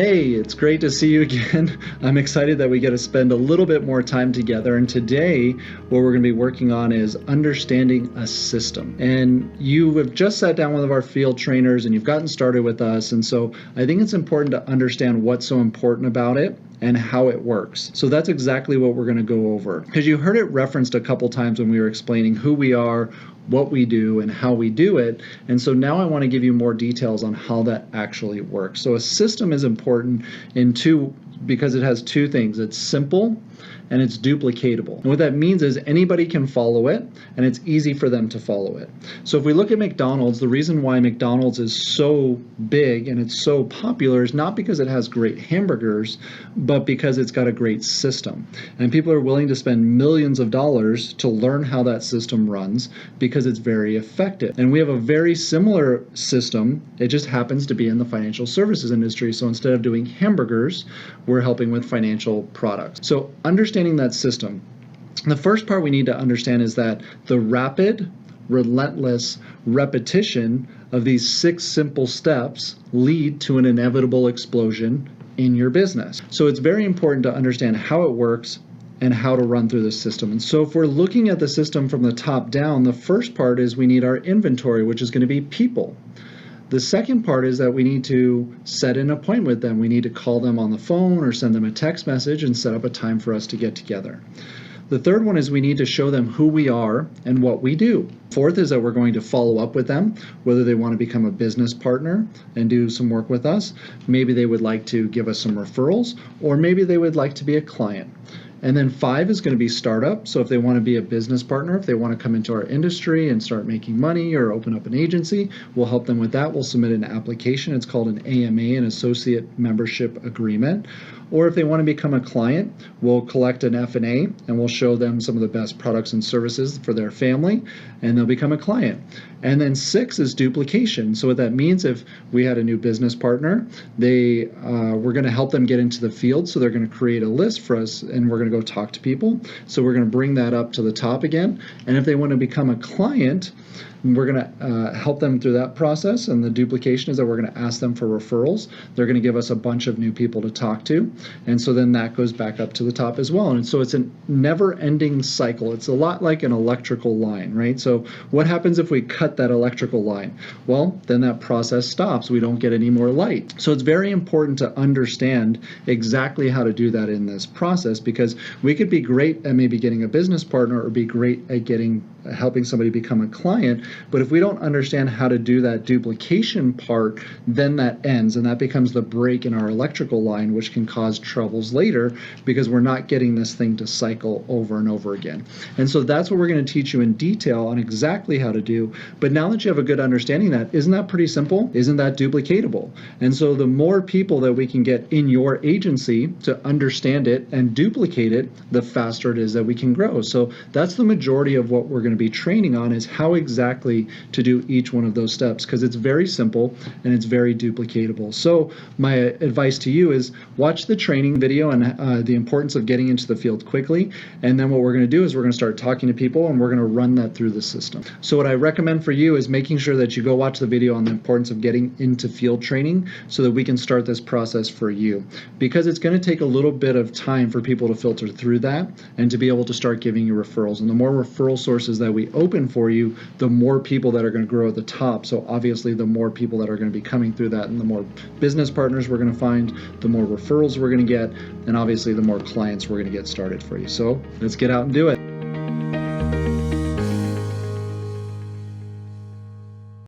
Hey, it's great to see you again. I'm excited that we get to spend a little bit more time together. And today, what we're going to be working on is understanding a system. And you have just sat down with one of our field trainers and you've gotten started with us. And so I think it's important to understand what's so important about it and how it works. So that's exactly what we're going to go over. Because you heard it referenced a couple times when we were explaining who we are, what we do, and how we do it. And so now I want to give you more details on how that actually works. So a system is important because it has two things. It's simple and it's duplicatable. And what that means is anybody can follow it and it's easy for them to follow it. So if we look at McDonald's, the reason why McDonald's is so big and it's so popular is not because it has great hamburgers, but because it's got a great system. And people are willing to spend millions of dollars to learn how that system runs because it's very effective. And we have a very similar system. It just happens to be in the financial services industry. So instead of doing hamburgers, we're helping with financial products. So understanding that system, the first part we need to understand is that the rapid, relentless repetition of these 6 simple steps lead to an inevitable explosion in your business. So it's very important to understand how it works and how to run through the system. And so if we're looking at the system from the top down, the first part is we need our inventory, which is going to be people. The second part is that we need to set an appointment with them. We need to call them on the phone or send them a text message and set up a time for us to get together. The third one is we need to show them who we are and what we do. Fourth is that we're going to follow up with them, whether they want to become a business partner and do some work with us. Maybe they would like to give us some referrals, or maybe they would like to be a client. And then 5 is going to be startup. So if they want to be a business partner, if they want to come into our industry and start making money or open up an agency, we'll help them with that. We'll submit an application. It's called an AMA, an Associate Membership Agreement. Or if they want to become a client, we'll collect an F&A and we'll show them some of the best products and services for their family, and they'll become a client. And then 6 is duplication. So what that means, if we had a new business partner, we're going to help them get into the field. So they're going to create a list for us and we're going to go talk to people. So we're going to bring that up to the top again. And if they want to become a client, we're going to help them through that process. And the duplication is that we're going to ask them for referrals. They're going to give us a bunch of new people to talk to. And so then that goes back up to the top as well. And so it's a never-ending cycle. It's a lot like an electrical line, right? So what happens if we cut that electrical line? Well, then that process stops. We don't get any more light. So it's very important to understand exactly how to do that in this process, because we could be great at maybe getting a business partner or be great at helping somebody become a client. But if we don't understand how to do that duplication part, then that ends and that becomes the break in our electrical line, which can cause troubles later because we're not getting this thing to cycle over and over again. And so that's what we're going to teach you in detail on exactly how to do. But now that you have a good understanding of that, isn't that pretty simple? Isn't that duplicatable? And so the more people that we can get in your agency to understand it and duplicate it, the faster it is that we can grow. So that's the majority of what we're going to be training on, is how exactly to do each one of those steps, because it's very simple and it's very duplicatable. So my advice to you is watch the training video and the importance of getting into the field quickly. And then what we're going to do is we're going to start talking to people and we're going to run that through the system. So what I recommend for you is making sure that you go watch the video on the importance of getting into field training so that we can start this process for you, because it's going to take a little bit of time for people to filter through that and to be able to start giving you referrals. And the more referral sources that we open for you, the more people that are going to grow at the top. So obviously the more people that are going to be coming through that, and the more business partners we're going to find, the more referrals we're going to get, and obviously the more clients we're going to get started for you. So let's get out and do it.